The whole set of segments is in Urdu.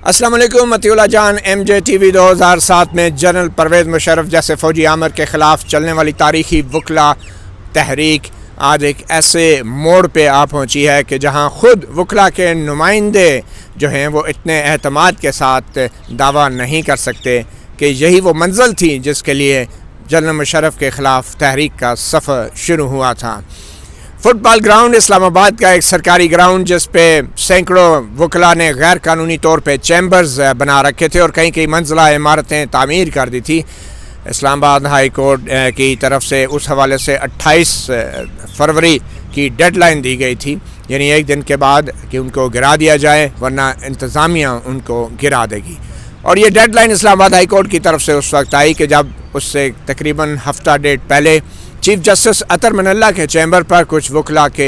السلام علیکم. مطیع اللہ جان. MJTV 2007 میں جنرل پرویز مشرف جیسے فوجی آمر کے خلاف چلنے والی تاریخی وکلا تحریک آج ایک ایسے موڑ پہ آ پہنچی ہے کہ جہاں خود وکلا کے نمائندے جو ہیں وہ اتنے اعتماد کے ساتھ دعویٰ نہیں کر سکتے کہ یہی وہ منزل تھی جس کے لیے جنرل مشرف کے خلاف تحریک کا سفر شروع ہوا تھا. فٹ بال گراؤنڈ اسلام آباد کا ایک سرکاری گراؤنڈ جس پہ سینکڑوں وکلا نے غیر قانونی طور پہ چیمبرز بنا رکھے تھے اور کئی منزلہ عمارتیں تعمیر کر دی تھی. اسلام آباد ہائی کورٹ کی طرف سے اس حوالے سے 28 فروری کی ڈیڈ لائن دی گئی تھی، یعنی ایک دن کے بعد کہ ان کو گرا دیا جائے ورنہ انتظامیہ ان کو گرا دے گی. اور یہ ڈیڈ لائن اسلام آباد ہائی کورٹ کی طرف سے اس وقت آئی کہ جب اس سے تقریباً ہفتہ ڈیڑھ پہلے چیف جسٹس اطہر من اللہ کے چیمبر پر کچھ وکلا کے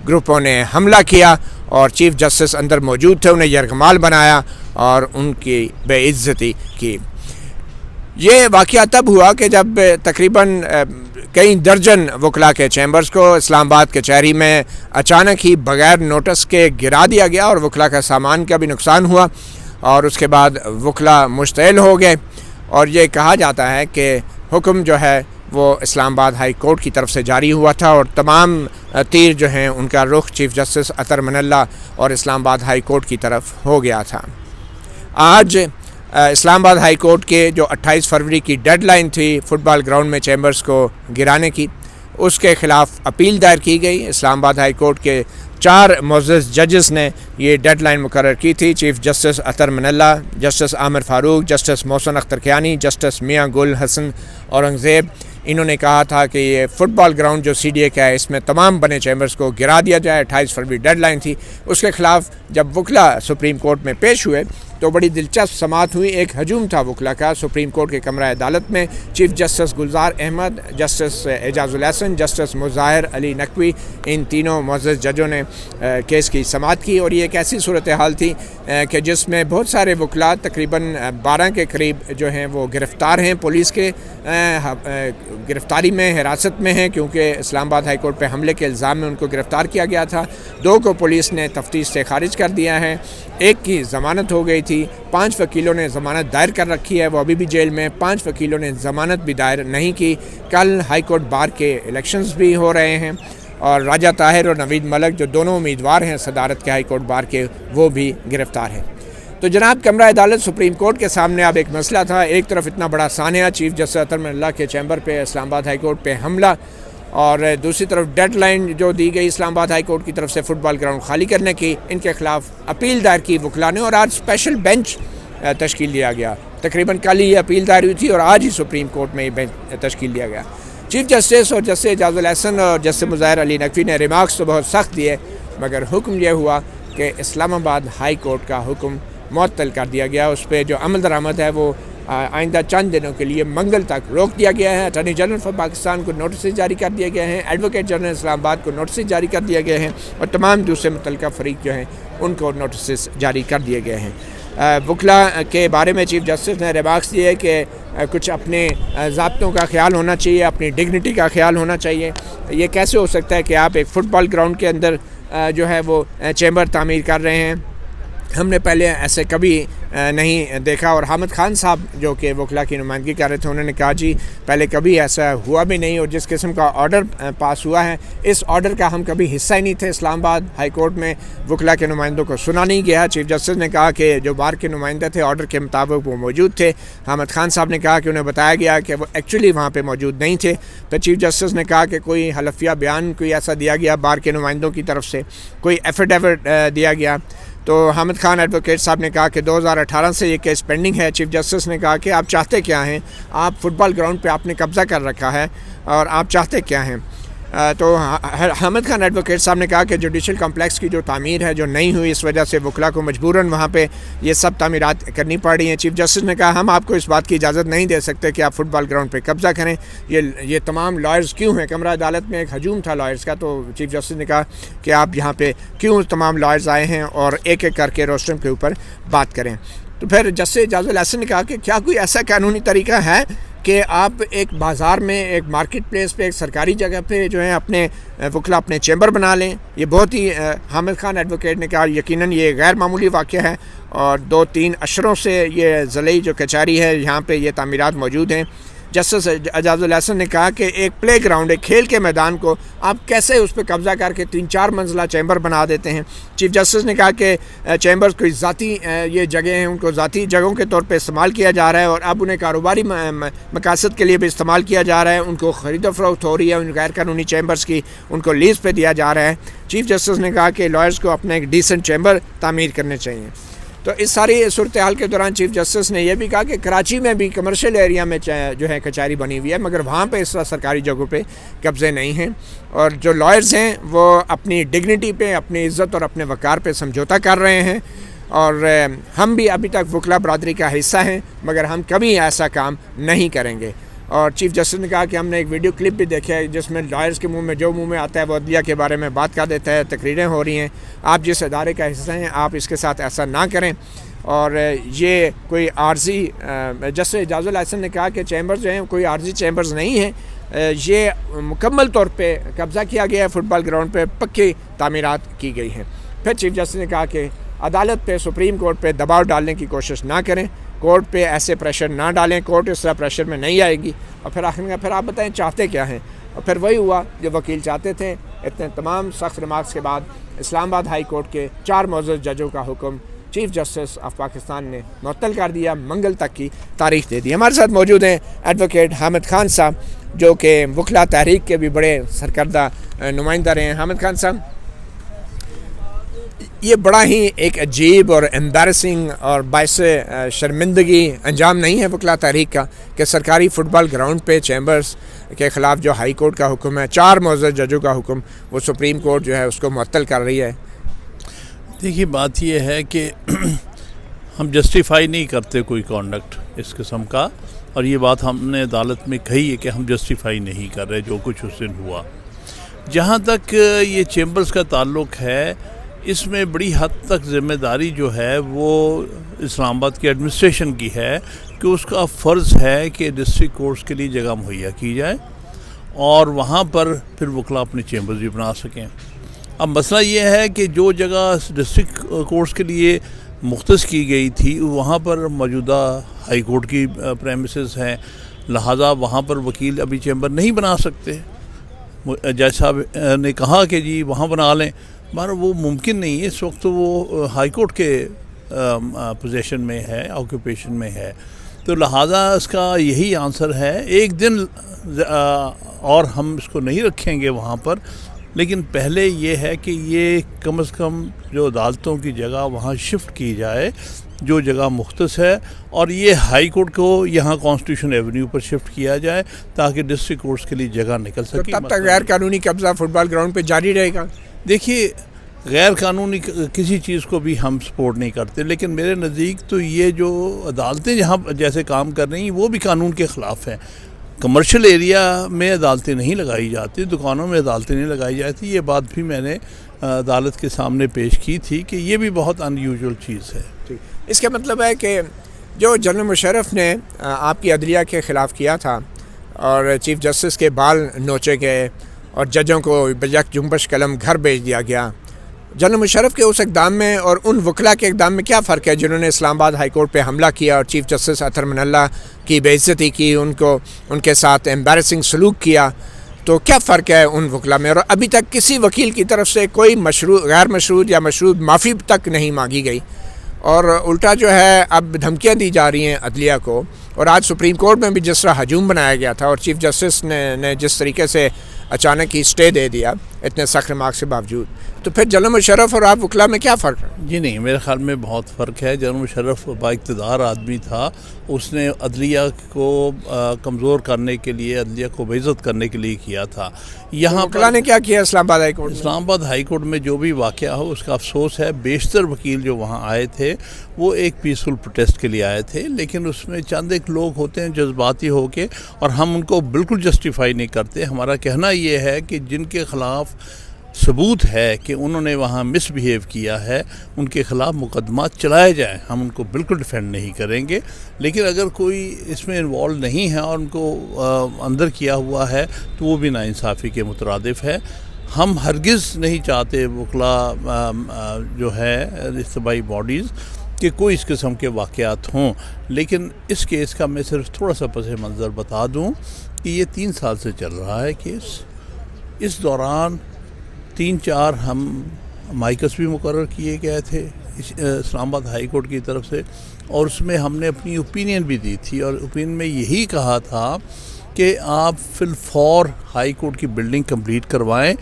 گروپوں نے حملہ کیا اور چیف جسٹس اندر موجود تھے، انہیں یرغمال بنایا اور ان کی بے عزتی کی. یہ واقعہ تب ہوا کہ جب تقریباً کئی درجن وکلا کے چیمبرز کو اسلام آباد کچہری میں اچانک ہی بغیر نوٹس کے گرا دیا گیا اور وکلا کا سامان کا بھی نقصان ہوا اور اس کے بعد وکلا مشتعل ہو گئے. اور یہ کہا جاتا ہے کہ حکم جو ہے وہ اسلام آباد ہائی کورٹ کی طرف سے جاری ہوا تھا اور تمام تیر جو ہیں ان کا رخ چیف جسٹس اطہر من اللہ اور اسلام آباد ہائی کورٹ کی طرف ہو گیا تھا. آج اسلام آباد ہائی کورٹ کے جو 28 فروری کی ڈیڈ لائن تھی فٹ بال گراؤنڈ میں چیمبرز کو گرانے کی، اس کے خلاف اپیل دائر کی گئی. اسلام آباد ہائی کورٹ کے 4 معزز ججز نے یہ ڈیڈ لائن مقرر کی تھی. چیف جسٹس اطہر من اللہ، جسٹس عامر فاروق، جسٹس محسن اختر کیانی، جسٹس میاں گل حسن اورنگزیب. انہوں نے کہا تھا کہ یہ فٹ بال گراؤنڈ جو CDA کا ہے اس میں تمام بنے چیمبرز کو گرا دیا جائے. 28 فروری ڈیڈ لائن تھی. اس کے خلاف جب وکلا سپریم کورٹ میں پیش ہوئے تو بڑی دلچسپ سماعت ہوئی. ایک ہجوم تھا وکلا کا سپریم کورٹ کے کمرہ عدالت میں. Chief justice Gulzar Ahmed, justice اعجاز الحسن، جسٹس مظاہر علی نقوی، ان تینوں معزز ججوں نے کیس کی سماعت کی. اور یہ ایک ایسی صورتحال تھی کہ جس میں بہت سارے وکلا تقریباً 12 کے قریب جو ہیں وہ گرفتار ہیں، پولیس کے گرفتاری میں حراست میں ہیں کیونکہ اسلام آباد ہائی کورٹ پہ حملے کے الزام میں ان کو گرفتار کیا گیا تھا. 2 کو پولیس نے تفتیش سے خارج کر دیا ہے. 1 کی ضمانت ہو گئی تھی. 5 وکیلوں نے ضمانت دائر کر رکھی ہے، وہ ابھی بھی جیل میں. 5 وکیلوں نے ضمانت بھی دائر نہیں کی. کل ہائی کورٹ بار کے الیکشنز بھی ہو رہے ہیں اور راجہ طاہر اور نوید ملک جو دونوں امیدوار ہیں صدارت کے ہائی کورٹ بار کے، وہ بھی گرفتار ہیں. تو جناب کمرہ عدالت سپریم کورٹ کے سامنے اب ایک مسئلہ تھا. ایک طرف اتنا بڑا سانحہ چیف جسٹس اطہر من اللہ کے چیمبر پہ اسلام آباد ہائی کورٹ پہ حملہ، اور دوسری طرف ڈیڈ لائن جو دی گئی اسلام آباد ہائی کورٹ کی طرف سے فٹ بال گراؤنڈ خالی کرنے کی. ان کے خلاف اپیل دائر کی وکلا نے اور آج اسپیشل بینچ تشکیل دیا گیا. تقریباً کل ہی اپیل دائر ہوئی تھی اور آج ہی سپریم کورٹ میں بینچ تشکیل دیا گیا. چیف جسٹس اور جسٹس اعجاز الحسن اور جسٹس مظاہر علی نقوی نے ریمارکس تو بہت سخت دیے، مگر حکم یہ ہوا کہ اسلام آباد ہائی کورٹ کا حکم معطل کر دیا گیا. اس پہ جو عمل درآمد ہے وہ آئندہ چند دنوں کے لیے منگل تک روک دیا گیا ہے. اٹارنی جنرل فار پاکستان کو نوٹسز جاری کر دیے گئے ہیں، ایڈوکیٹ جنرل اسلام آباد کو نوٹسز جاری کر دیے گئے ہیں اور تمام دوسرے متعلقہ فریق جو ہیں ان کو نوٹسز جاری کر دیے گئے ہیں. وکلا کے بارے میں چیف جسٹس نے ریمارکس دیے کہ کچھ اپنے ضابطوں کا خیال ہونا چاہیے، اپنی ڈگنیٹی کا خیال ہونا چاہیے. یہ کیسے ہو سکتا ہے کہ آپ ایک فٹ بال گراؤنڈ کے اندر جو ہے وہ چیمبر تعمیر کر رہے ہیں؟ ہم نے پہلے ایسے کبھی نہیں دیکھا. اور حامد خان صاحب جو کہ وکلا کی نمائندگی کر رہے تھے انہوں نے کہا جی پہلے کبھی ایسا ہوا بھی نہیں، اور جس قسم کا آرڈر پاس ہوا ہے اس آرڈر کا ہم کبھی حصہ ہی نہیں تھے. اسلام آباد ہائی کورٹ میں وکلا کے نمائندوں کو سنا نہیں گیا. چیف جسٹس نے کہا کہ جو بار کے نمائندے تھے آرڈر کے مطابق وہ موجود تھے. حامد خان صاحب نے کہا کہ انہیں بتایا گیا کہ وہ ایکچولی وہاں پہ موجود نہیں تھے. تو چیف جسٹس نے کہا کہ کوئی حلفیہ بیان کوئی ایسا دیا گیا بار کے نمائندوں کی طرف سے، کوئی ایفیڈیوٹ دیا گیا. تو حامد خان ایڈوکیٹ صاحب نے کہا کہ 2018 سے یہ کیس پینڈنگ ہے. چیف جسٹس نے کہا کہ آپ چاہتے کیا ہیں؟ آپ فٹ بال گراؤنڈ پہ آپ نے قبضہ کر رکھا ہے اور آپ چاہتے کیا ہیں؟ تو حامد خان ایڈوکیٹ صاحب نے کہا کہ جوڈیشل کمپلیکس کی جو تعمیر ہے جو نہیں ہوئی، اس وجہ سے وکلا کو مجبوراً وہاں پہ یہ سب تعمیرات کرنی پڑ رہی ہیں. چیف جسٹس نے کہا ہم آپ کو اس بات کی اجازت نہیں دے سکتے کہ آپ فٹ بال گراؤنڈ پہ قبضہ کریں. یہ تمام لائرز کیوں ہیں؟ کمرہ عدالت میں ایک ہجوم تھا لائرز کا. تو چیف جسٹس نے کہا کہ آپ یہاں پہ کیوں تمام لائرز آئے ہیں اور ایک ایک کر کے روسٹرم کے اوپر بات کریں. تو پھر جسٹس اعجاز الحسن نے کہا کہ کیا کوئی ایسا قانونی طریقہ ہے کہ آپ ایک بازار میں ایک مارکیٹ پلیس پہ ایک سرکاری جگہ پہ جو ہے اپنے وکلا اپنے چیمبر بنا لیں. یہ بہت ہی حامد خان ایڈوکیٹ نے کہا یقیناً یہ غیر معمولی واقعہ ہے اور 2-3 اشروں سے یہ ضلعی جو کچہری ہے یہاں پہ یہ تعمیرات موجود ہیں. جسٹس اعجاز الحسن نے کہا کہ ایک پلے گراؤنڈ ہے کھیل کے میدان کو آپ کیسے اس پہ قبضہ کر کے 3-4 منزلہ چیمبر بنا دیتے ہیں. چیف جسٹس نے کہا کہ چیمبرز کوئی ذاتی یہ جگہ ہیں ان کو ذاتی جگہوں کے طور پہ استعمال کیا جا رہا ہے اور اب انہیں کاروباری مقاصد کے لیے بھی استعمال کیا جا رہا ہے. ان کو خرید و فروخت ہو رہی ہے ان غیر قانونی چیمبرز کی ان کو لیز پہ دیا جا رہا ہے. چیف جسٹس نے کہا کہ لائرز کو اپنے ایک ڈیسنٹ چیمبر تعمیر کرنے چاہیے. تو اس ساری صورتحال کے دوران چیف جسٹس نے یہ بھی کہا کہ کراچی میں بھی کمرشل ایریا میں جو ہے کچہری بنی ہوئی ہے مگر وہاں پہ اس طرح سرکاری جگہوں پہ قبضے نہیں ہیں اور جو لائرز ہیں وہ اپنی ڈگنیٹی پہ اپنی عزت اور اپنے وقار پہ سمجھوتا کر رہے ہیں اور ہم بھی ابھی تک وکلا برادری کا حصہ ہیں مگر ہم کبھی ایسا کام نہیں کریں گے. اور چیف جسٹس نے کہا کہ ہم نے ایک ویڈیو کلپ بھی دیکھا ہے جس میں لائرز کے منہ میں آتا ہے وہ عدلیہ کے بارے میں بات کر دیتا ہے تقریریں ہو رہی ہیں. آپ جس ادارے کا حصہ ہیں آپ اس کے ساتھ ایسا نہ کریں اور یہ کوئی عارضی جسٹس اعجاز الحسن نے کہا کہ چیمبرز جو ہیں کوئی عارضی چیمبرز نہیں ہیں یہ مکمل طور پہ قبضہ کیا گیا ہے فٹ بال گراؤنڈ پہ پکی تعمیرات کی گئی ہیں. پھر چیف جسٹس نے کہا کہ عدالت پہ سپریم کورٹ پہ دباؤ ڈالنے کی کوشش نہ کریں کورٹ پہ ایسے پریشر نہ ڈالیں کورٹ اس طرح پریشر میں نہیں آئے گی. اور پھر آخر میں پھر آپ بتائیں چاہتے کیا ہیں اور پھر وہی ہوا جو وکیل چاہتے تھے. اتنے تمام سخت ریمارکس کے بعد اسلام آباد ہائی کورٹ کے 4 معزز ججوں کا حکم چیف جسٹس آف پاکستان نے معطل کر دیا منگل تک کی تاریخ دے دی. ہمارے ساتھ موجود ہیں ایڈوکیٹ حامد خان صاحب جو کہ وکلا تحریک کے بھی بڑے سرکردہ نمائندہ رہے ہیں. حامد خان صاحب یہ بڑا ہی ایک عجیب اور امبیرسنگ اور باعث شرمندگی انجام نہیں ہے وکلا تحریک کا کہ سرکاری فٹ بال گراؤنڈ پہ چیمبرز کے خلاف جو ہائی کورٹ کا حکم ہے 4 معزز ججوں کا حکم وہ سپریم کورٹ جو ہے اس کو معطل کر رہی ہے. دیکھیے بات یہ ہے کہ ہم جسٹیفائی نہیں کرتے کوئی کانڈکٹ اس قسم کا اور یہ بات ہم نے عدالت میں کہی ہے کہ ہم جسٹیفائی نہیں کر رہے جو کچھ اس دن ہوا. جہاں تک یہ چیمبرز کا تعلق ہے اس میں بڑی حد تک ذمہ داری جو ہے وہ اسلام آباد کی ایڈمنسٹریشن کی ہے کہ اس کا فرض ہے کہ ڈسٹرکٹ کورٹس کے لیے جگہ مہیا کی جائے اور وہاں پر پھر وکلا اپنے چیمبرز بھی بنا سکیں. اب مسئلہ یہ ہے کہ جو جگہ ڈسٹرکٹ کورٹس کے لیے مختص کی گئی تھی وہاں پر موجودہ ہائی کورٹ کی پریمیسز ہیں لہٰذا وہاں پر وکیل ابھی چیمبر نہیں بنا سکتے. جج صاحب نے کہا کہ جی وہاں بنا لیں مگر وہ ممکن نہیں ہے اس وقت وہ ہائی کورٹ کے پوزیشن میں ہے آکوپیشن میں ہے تو لہٰذا اس کا یہی آنسر ہے ایک دن اور ہم اس کو نہیں رکھیں گے وہاں پر لیکن پہلے یہ ہے کہ یہ کم از کم جو عدالتوں کی جگہ وہاں شفٹ کی جائے جو جگہ مختص ہے اور یہ ہائی کورٹ کو یہاں کانسٹیٹیوشن ایونیو پر شفٹ کیا جائے تاکہ ڈسٹرکٹ کورٹس کے لیے جگہ نکل سکے. تب تک غیر قانونی قبضہ فٹ بال گراؤنڈ پہ جاری رہے گا. دیکھیے غیر قانونی کسی چیز کو بھی ہم سپورٹ نہیں کرتے لیکن میرے نزدیک تو یہ جو عدالتیں جہاں جیسے کام کر رہی ہیں وہ بھی قانون کے خلاف ہیں. کمرشل ایریا میں عدالتیں نہیں لگائی جاتی دکانوں میں عدالتیں نہیں لگائی جاتی یہ بات بھی میں نے عدالت کے سامنے پیش کی تھی کہ یہ بھی بہت ان یوزول چیز ہے. اس کا مطلب ہے کہ جو جنرل مشرف نے آپ کی عدلیہ کے خلاف کیا تھا اور چیف جسٹس کے بال نوچے گئے اور ججوں کو یک جنبش قلم گھر بھیج دیا گیا جنرل مشرف کے اس اقدام میں اور ان وکلا کے اقدام میں کیا فرق ہے جنہوں نے اسلام آباد ہائی کورٹ پہ حملہ کیا اور چیف جسٹس اطہر من اللہ کی بے عزتی کی ان کے ساتھ ایمبیرسنگ سلوک کیا تو کیا فرق ہے ان وکلا میں اور ابھی تک کسی وکیل کی طرف سے کوئی غیر مشروط یا مشروط معافی تک نہیں مانگی گئی اور الٹا جو ہے اب دھمکیاں دی جا رہی ہیں عدلیہ کو اور آج سپریم کورٹ میں بھی جس طرح ہجوم بنایا گیا تھا اور چیف جسٹس نے جس طریقے سے اچانک ہی اسٹے دے دیا اتنے سخت ریمارکس کے باوجود تو پھر جنرل مشرف اور آپ وکلا میں کیا فرق ہے؟ جی نہیں میرے خیال میں بہت فرق ہے. جنرل مشرف با اقتدار آدمی تھا اس نے عدلیہ کو کمزور کرنے کے لیے عدلیہ کو بے عزت کرنے کے لیے کیا تھا. یہاں وکلا نے کیا کیا اسلام آباد ہائی کورٹ اسلام آباد ہائی کورٹ میں جو بھی واقعہ ہو اس کا افسوس ہے بیشتر وکیل جو وہاں آئے تھے وہ ایک پیسفل پروٹیسٹ کے لیے آئے تھے لیکن اس میں چند ایک لوگ ہوتے ہیں جذباتی ہو کے اور ہم ان کو بالکل جسٹیفائی نہیں کرتے. ہمارا کہنا یہ ہے کہ جن کے خلاف ثبوت ہے کہ انہوں نے وہاں مس بیہیو کیا ہے، ان کے خلاف مقدمات چلائے جائیں، ہم ان کو بالکل ڈیفینڈ نہیں کریں گے. لیکن اگر کوئی اس میں انوالو نہیں ہے اور ان کو اندر کیا ہوا ہے تو وہ بھی ناانصافی کے مترادف ہے. ہم ہرگز نہیں چاہتے وکلاء جو ہے اجتماعی باڈیز کہ کوئی اس قسم کے واقعات ہوں، لیکن اس کیس کا میں صرف تھوڑا سا پس منظر بتا دوں کہ یہ 3 سال سے چل رہا ہے کیس. اس دوران 3-4 ہم مائکس بھی مقرر کیے گئے تھے اسلام آباد ہائی کورٹ کی طرف سے، اور اس میں ہم نے اپنی اوپینین بھی دی تھی، اور اوپینین میں یہی کہا تھا کہ آپ فی الفور ہائی کورٹ کی بلڈنگ کمپلیٹ کروائیں،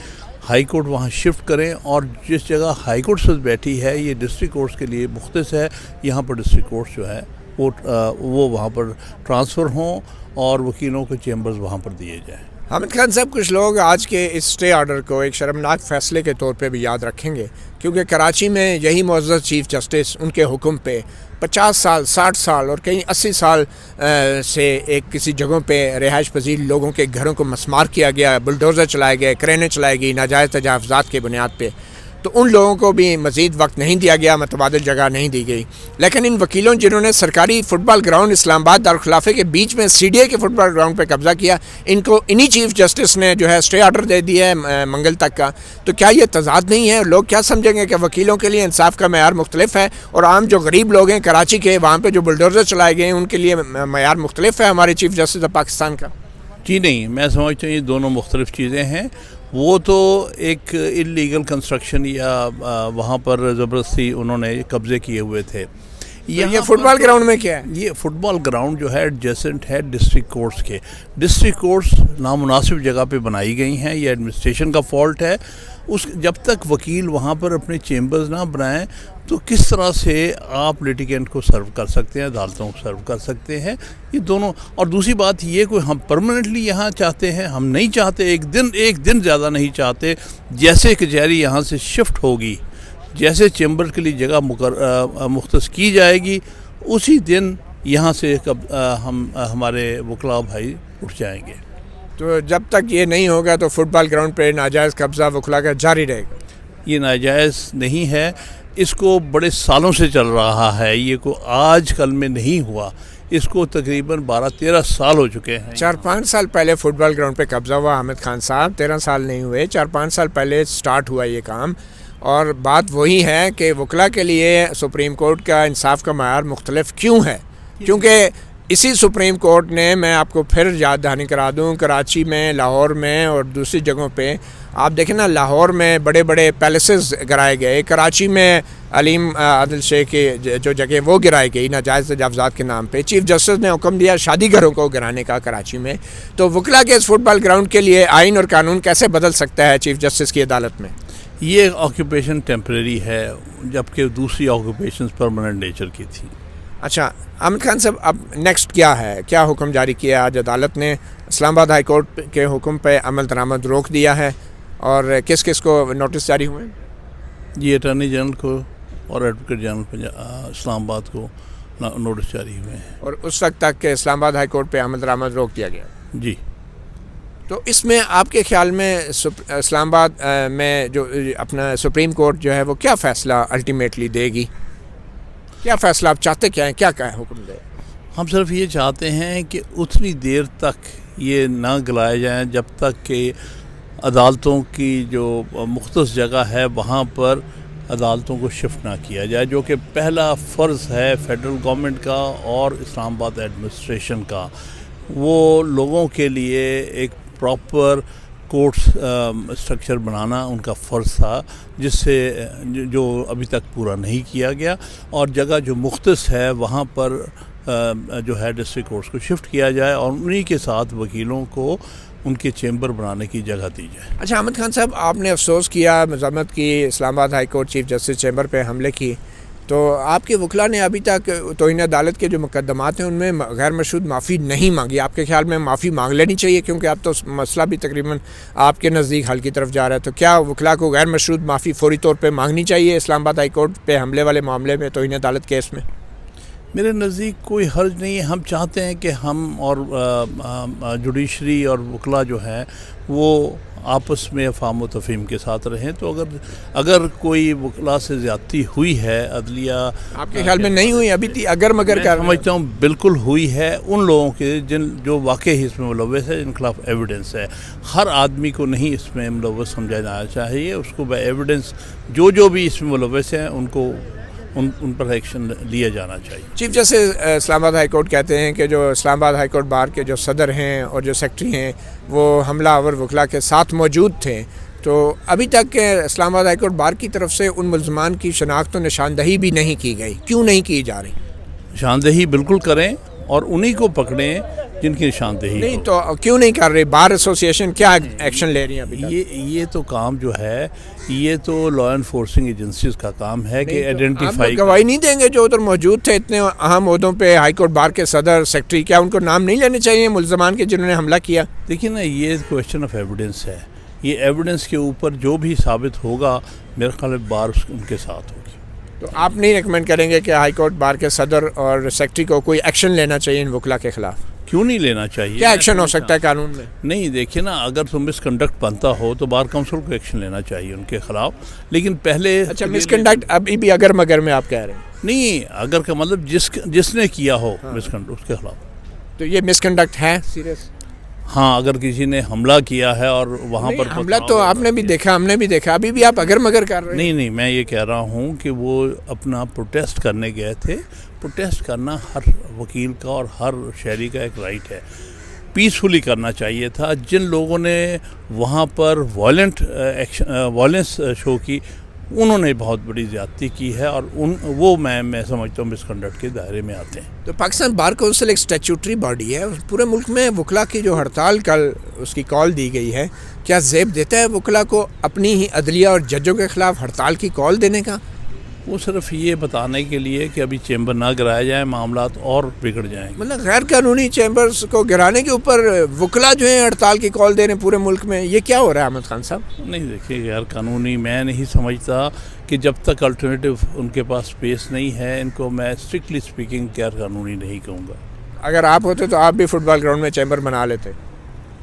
ہائی کورٹ وہاں شفٹ کریں، اور جس جگہ ہائی کورٹ سے بیٹھی ہے یہ ڈسٹرکٹ کورٹس کے لیے مختص ہے، یہاں پر ڈسٹرکٹ کورٹس جو ہے وہ وہاں پر ٹرانسفر ہوں اور وکیلوں کے چیمبرز وہاں پر دیے جائیں. حامد خان صاحب، کچھ لوگ آج کے اس اسٹے آرڈر کو ایک شرمناک فیصلے کے طور پہ بھی یاد رکھیں گے، کیونکہ کراچی میں یہی معزز چیف جسٹس ان کے حکم پہ 50 سال 60 سال اور کہیں 80 سال سے ایک کسی جگہوں پہ رہائش پذیر لوگوں کے گھروں کو مسمار کیا گیا، بلڈوزر چلائے گئے، کرینیں چلائی گئی ناجائز تجاوزات کے بنیاد پہ. تو ان لوگوں کو بھی مزید وقت نہیں دیا گیا، متبادل جگہ نہیں دی گئی. لیکن ان وکیلوں جنہوں نے سرکاری فٹ بال گراؤنڈ اسلام آباد دارالخلافے کے بیچ میں سی ڈی اے کے فٹ بال گراؤنڈ پہ قبضہ کیا، ان کو انہی چیف جسٹس نے جو ہے اسٹے آرڈر دے دیا ہے منگل تک کا. تو کیا یہ تضاد نہیں ہے؟ لوگ کیا سمجھیں گے کہ وکیلوں کے لیے انصاف کا معیار مختلف ہے اور عام جو غریب لوگ ہیں کراچی کے، وہاں پہ جو بلڈوزر چلائے گئے ہیں، ان کے لیے معیار مختلف ہے ہمارے چیف جسٹس آف پاکستان کا؟ جی نہیں، میں سمجھتا ہوں یہ دونوں مختلف چیزیں ہیں. وہ تو ایک انلیگل کنسٹرکشن یا وہاں پر زبردستی انہوں نے قبضے کیے ہوئے تھے. یہ فٹ بال گراؤنڈ میں کیا ہے؟ یہ فٹ بال گراؤنڈ جو ہے ایڈجسنٹ ہے ڈسٹرکٹ کورٹس کے. ڈسٹرکٹ کورٹس نامناسب جگہ پہ بنائی گئی ہیں، یہ ایڈمنسٹریشن کا فالٹ ہے. جب تک وکیل وہاں پر اپنے چیمبرز نہ بنائیں تو کس طرح سے آپ لیٹیگنٹ کو سرو کر سکتے ہیں، عدالتوں کو سرو کر سکتے ہیں؟ یہ دونوں. اور دوسری بات یہ کوئی ہم پرماننٹلی یہاں چاہتے ہیں، ہم نہیں چاہتے، ایک دن زیادہ نہیں چاہتے. جیسے کچہری یہاں سے شفٹ ہوگی، جیسے چیمبر کے لیے جگہ مختص کی جائے گی، اسی دن یہاں سے ہمارے وکلاء بھائی اٹھ جائیں گے. تو جب تک یہ نہیں ہوگا تو فٹ بال گراؤنڈ پہ ناجائز قبضہ وکلاء کا جاری رہے گا؟ یہ ناجائز نہیں ہے، اس کو بڑے سالوں سے چل رہا ہے، یہ کو آج کل میں نہیں ہوا، اس کو تقریباً 12-13 سال ہو چکے ہیں. 4-5 سال پہلے فٹ بال گراؤنڈ پہ قبضہ ہوا حامد خان صاحب، 13 سال نہیں ہوئے، 4-5 سال پہلے سٹارٹ ہوا یہ کام. اور بات وہی ہے کہ وکلاء کے لیے سپریم کورٹ کا انصاف کا معیار مختلف کیوں ہے؟ کیونکہ اسی سپریم کورٹ نے، میں آپ کو پھر یاد دہانی کرا دوں، کراچی میں، لاہور میں اور دوسری جگہوں پہ آپ دیکھیں نا، لاہور میں بڑے بڑے پیلسز گرائے گئے، کراچی میں علیم عادل شیخ کی جو جگہ وہ گرائی گئی ناجائز تجاوزات کے نام پہ. چیف جسٹس نے حکم دیا شادی گھروں کو گرانے کا کراچی میں. تو وکلاء کے اس فٹ بال گراؤنڈ کے لیے آئین اور قانون کیسے بدل سکتا ہے چیف جسٹس کی عدالت میں؟ یہ آکوپیشن ٹیمپریری ہے، جبکہ دوسری آکوپیشنز پرماننٹ نیچر کی تھی. اچھا حامد خان صاحب، اب نیکسٹ کیا ہے؟ کیا حکم جاری کیا آج عدالت نے؟ اسلام آباد ہائی کورٹ کے حکم پہ عمل درآمد روک دیا ہے، اور کس کس کو نوٹس جاری ہوئے؟ یہ اٹارنی جنرل کو اور ایڈوکیٹ جنرل اسلام آباد کو نوٹس جاری ہوئے ہیں، اور اس وقت تک کہ اسلام آباد ہائی کورٹ پہ عمل درآمد روک دیا گیا. جی. تو اس میں آپ کے خیال میں اسلام آباد میں جو اپنا سپریم کورٹ جو ہے وہ کیا فیصلہ الٹیمیٹلی دے گی؟ کیا فیصلہ آپ چاہتے کیا ہیں؟ کیا حکم دے؟ ہم صرف یہ چاہتے ہیں کہ اتنی دیر تک یہ نہ گلائے جائیں جب تک کہ عدالتوں کی جو مختص جگہ ہے وہاں پر عدالتوں کو شفٹ نہ کیا جائے، جو کہ پہلا فرض ہے فیڈرل گورنمنٹ کا اور اسلام آباد ایڈمنسٹریشن کا. وہ لوگوں کے لیے ایک پراپر کورٹس اسٹرکچر بنانا ان کا فرض تھا، جس سے جو ابھی تک پورا نہیں کیا گیا. اور جگہ جو مختص ہے وہاں پر جو ہے ڈسٹرکٹ کورٹس کو شفٹ کیا جائے اور انہی کے ساتھ وکیلوں کو ان کے چیمبر بنانے کی جگہ دی جائے. اچھا حامد خان صاحب، آپ نے افسوس کیا، مذمت کی اسلام آباد high court chief justice chamber پہ حملے کی، تو آپ کے وکلاء نے ابھی تک توہین عدالت کے جو مقدمات ہیں ان میں غیر مشروط معافی نہیں مانگی. آپ کے خیال میں معافی مانگ لینی چاہیے؟ کیونکہ اب تو مسئلہ بھی تقریباً آپ کے نزدیک حل کی طرف جا رہا ہے. تو کیا وکلاء کو غیر مشروط معافی فوری طور پہ مانگنی چاہیے اسلام آباد ہائی کورٹ پہ حملے والے معاملے میں، توہین عدالت کیس میں؟ میرے نزدیک کوئی حرج نہیں ہے. ہم چاہتے ہیں کہ ہم اور جوڈیشری اور وکلاء جو ہیں وہ آپس میں افہام و تفہیم کے ساتھ رہیں. تو اگر کوئی وکلا سے زیادتی ہوئی ہے عدلیہ آپ کے خیال میں نہیں ہوئی ابھی اگر مگر میں سمجھتا ہوں بالکل ہوئی ہے ان لوگوں کے جو واقعی اس میں ملوث ہے، جن کے خلاف ایویڈنس ہے. ہر آدمی کو نہیں اس میں ملوث سمجھا جانا چاہیے، اس کو بائی ایویڈنس جو بھی اس میں ملوث ہیں ان پر ایکشن لیا جانا چاہیے. چیف جسٹس اسلام آباد ہائی کورٹ کہتے ہیں کہ جو اسلام آباد ہائی کورٹ بار کے جو صدر ہیں اور جو سیکٹری ہیں وہ حملہ آور وکلا کے ساتھ موجود تھے. تو ابھی تک اسلام آباد ہائی کورٹ بار کی طرف سے ان ملزمان کی شناخت و نشاندہی بھی نہیں کی گئی. کیوں نہیں کی جا رہی؟ نشاندہی بالکل کریں اور انہی کو پکڑیں جن کی نشاندہی نہیں تو کیوں نہیں کر رہی؟ بار ایسوسیشن کیا ایکشن لے رہی ہیں ابھی تک؟ یہ تو کام جو ہے یہ تو لا انفورسنگ ایجنسیز کا کام ہے کہ آئیڈینٹیفائی. آپ گواہی نہیں دیں گے جو ادھر موجود تھے اتنے اہم عہدوں پہ، ہائی کورٹ بار کے صدر، سیکٹری، کیا ان کو نام نہیں لینے چاہیے ملزمان کے جنہوں نے حملہ کیا؟ دیکھیے نا، یہ کویسچن آف ایویڈنس ہے. یہ ایویڈنس کے اوپر جو بھی ثابت ہوگا میرے خیال میں بار ان کے ساتھ ہوگی. تو آپ نہیں ریکمینڈ کریں گے کہ ہائی کورٹ بار کے صدر اور سیکٹری کو کوئی ایکشن لینا چاہیے ان وکلا کے خلاف؟ کیوں نہیں لینا چاہیے؟ کیا ایکشن ہو سکتا ہے قانون میں؟ نہیں دیکھیے نا، اگر تو مس کنڈکٹ بنتا ہو تو بار کونسل کو ایکشن لینا چاہیے ان کے خلاف. لیکن پہلے اچھا، مس کنڈکٹ ابھی بھی اگر مگر میں آپ کہہ رہے ہیں؟ نہیں، اگر کا مطلب جس نے کیا ہو مس کنڈکٹ اس کے خلاف. تو یہ مس کنڈکٹ ہے سیریس؟ ہاں، اگر کسی نے حملہ کیا ہے اور وہاں پر حملہ تو آپ نے بھی دیکھا، ہم نے بھی دیکھا، ابھی بھی آپ اگر مگر کر رہے ہیں. نہیں، میں یہ کہہ رہا ہوں کہ وہ اپنا پروٹیسٹ کرنے گئے تھے. پروٹیسٹ کرنا ہر وکیل کا اور ہر شہری کا ایک رائٹ ہے. پیسفلی کرنا چاہیے تھا. جن لوگوں نے وہاں پر وائلنس شو کی انہوں نے بہت بڑی زیادتی کی ہے اور وہ میں سمجھتا ہوں مس کنڈکٹ کے دائرے میں آتے ہیں. تو پاکستان بار کونسل ایک اسٹیچوٹری باڈی ہے، پورے ملک میں وکلا کی جو ہڑتال کل اس کی کال دی گئی ہے، کیا زیب دیتا ہے وکلا کو اپنی ہی عدلیہ اور ججوں کے خلاف ہڑتال کی کال دینے کا؟ وہ صرف یہ بتانے کے لیے کہ ابھی چیمبر نہ گرائے جائیں، معاملات اور بگڑ جائیں گے. مطلب غیر قانونی چیمبرز کو گرانے کے اوپر وکلا جو ہیں ہڑتال کی کال دے رہے ہیں پورے ملک میں، یہ کیا ہو رہا ہے احمد خان صاحب؟ نہیں دیکھیے، غیر قانونی میں نہیں سمجھتا کہ جب تک الٹرنیٹیو ان کے پاس اسپیس نہیں ہے، ان کو میں اسٹرکٹلی اسپیکنگ غیر قانونی نہیں کہوں گا. اگر آپ ہوتے تو آپ بھی فٹ بال گراؤنڈ میں چیمبر بنا لیتے؟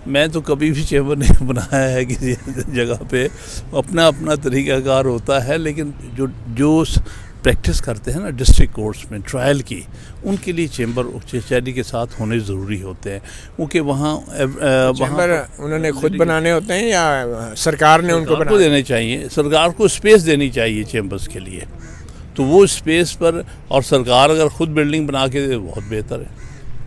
میں تو کبھی بھی چیمبر نہیں بنایا ہے کسی جگہ پہ. اپنا طریقہ کار ہوتا ہے، لیکن جو پریکٹس کرتے ہیں نا ڈسٹرکٹ کورٹس میں ٹرائل کی، ان کے لیے چیمبر کچہری کے ساتھ ہونے ضروری ہوتے ہیں، کیونکہ وہاں چیمبر انہوں نے خود بنانے ہوتے ہیں یا سرکار نے ان کو دینے چاہیے؟ سرکار کو اسپیس دینی چاہیے چیمبرز کے لیے. تو وہ اسپیس پر، اور سرکار اگر خود بلڈنگ بنا کے دے بہت بہتر ہے.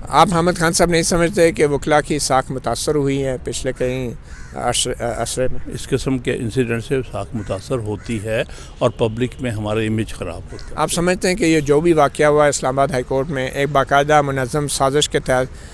آپ حامد خان صاحب نہیں سمجھتے کہ وکلا کی ساکھ متاثر ہوئی ہے پچھلے کئی عرصے میں؟ اس قسم کے انسیڈنٹ سے ساکھ متاثر ہوتی ہے اور پبلک میں ہمارا امیج خراب ہوتا ہے. آپ سمجھتے ہیں کہ یہ جو بھی واقعہ ہوا ہے اسلام آباد ہائی کورٹ میں ایک باقاعدہ منظم سازش کے تحت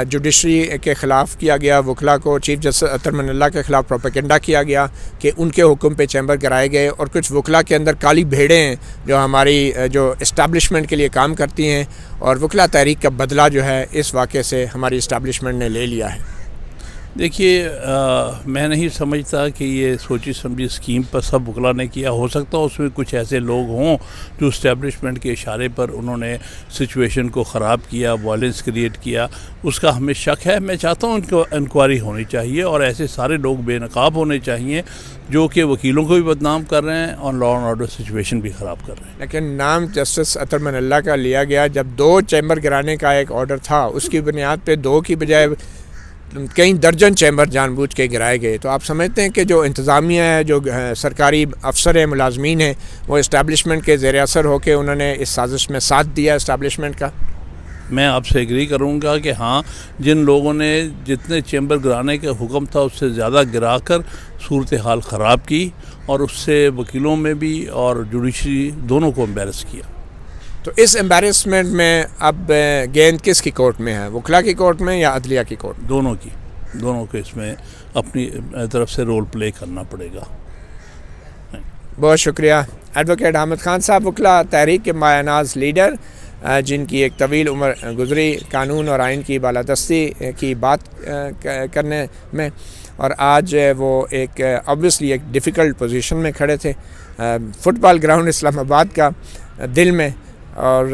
جوڈیشری کے خلاف کیا گیا، وکلا کو چیف جسٹس اطہر من اللہ کے خلاف پروپیگنڈا کیا گیا کہ ان کے حکم پہ چیمبر کرائے گئے، اور کچھ وکلا کے اندر کالی بھیڑیں ہیں جو ہماری جو اسٹیبلشمنٹ کے لیے کام کرتی ہیں، اور وکلا تحریک کا بدلہ جو ہے اس واقعے سے ہماری اسٹیبلشمنٹ نے لے لیا ہے؟ دیکھیے، میں نہیں سمجھتا کہ یہ سوچی سمجھی اسکیم پر سب وکلا نے کیا. ہو سکتا اس میں کچھ ایسے لوگ ہوں جو اسٹیبلشمنٹ کے اشارے پر انہوں نے سچویشن کو خراب کیا، وائلنس کریٹ کیا. اس کا ہمیں شک ہے. میں چاہتا ہوں ان کو انکوائری ہونی چاہیے، اور ایسے سارے لوگ بے نقاب ہونے چاہیے جو کہ وکیلوں کو بھی بدنام کر رہے ہیں اور لا اینڈ آرڈر سچویشن بھی خراب کر رہے ہیں. لیکن نام جسٹس اطہر من اللہ کا لیا گیا جب 2 چیمبر گرانے کا ایک آرڈر تھا، اس کی بنیاد پہ 2 کی بجائے کئی درجن چیمبر جان بوجھ کے گرائے گئے. تو آپ سمجھتے ہیں کہ جو انتظامیہ ہے، جو سرکاری افسر ہیں، ملازمین ہیں، وہ اسٹیبلشمنٹ کے زیر اثر ہو کے انہوں نے اس سازش میں ساتھ دیا اسٹیبلشمنٹ کا؟ میں آپ سے ایگری کروں گا کہ ہاں، جن لوگوں نے جتنے چیمبر گرانے کا حکم تھا اس سے زیادہ گرا کر صورتحال خراب کی، اور اس سے وکیلوں میں بھی اور جوڈیشری دونوں کو امبیرس کیا. تو اس امبیرسمنٹ میں اب گیند کس کی کورٹ میں ہے؟ وکلا کی کورٹ میں یا عدلیہ کی کورٹ؟ دونوں کو اس میں اپنی طرف سے رول پلے کرنا پڑے گا. بہت شکریہ ایڈوکیٹ حامد خان صاحب، وکلا تحریک کے مایہ ناز لیڈر، جن کی ایک طویل عمر گزری قانون اور آئین کی بالادستی کی بات کرنے میں، اور آج وہ ایک آبویسلی ایک ڈیفیکلٹ پوزیشن میں کھڑے تھے فٹ بال گراؤنڈ اسلام آباد کا دل میں. اور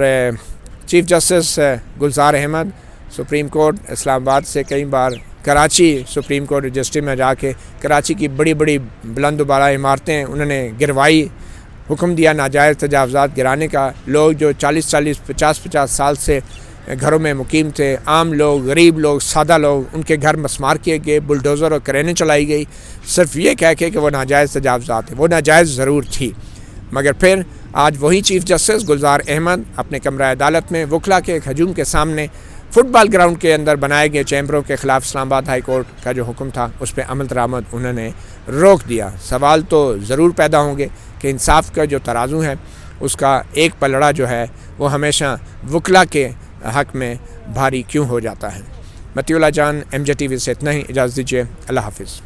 chief justice Gulzar Ahmed supreme court اسلام آباد سے کئی بار کراچی سپریم کورٹ رجسٹری میں جا کے کراچی کی بڑی بڑی بلند و بالا عمارتیں انہوں نے گروائی، حکم دیا ناجائز تجاوزات گرانے کا۔ لوگ جو 50 سال سے گھروں میں مقیم تھے، عام لوگ، غریب لوگ، سادہ لوگ، ان کے گھر مسمار کیے گئے، بلڈوزر اور کرینیں چلائی گئی، صرف یہ کہہ کے کہ وہ ناجائز تجاوزات ہیں۔ وہ ناجائز ضرور تھی، مگر پھر آج وہی چیف جسٹس گلزار احمد اپنے کمرہ عدالت میں وکلا کے ایک ہجوم کے سامنے فٹ بال گراؤنڈ کے اندر بنائے گئے چیمبروں کے خلاف اسلام آباد ہائی کورٹ کا جو حکم تھا اس پہ عمل درآمد انہوں نے روک دیا۔ سوال تو ضرور پیدا ہوں گے کہ انصاف کا جو ترازو ہے اس کا ایک پلڑا جو ہے وہ ہمیشہ وکلا کے حق میں بھاری کیوں ہو جاتا ہے۔ مطیع اللہ جان، MJ TV سے اتنا ہی، اجازت دیجیے، اللہ حافظ۔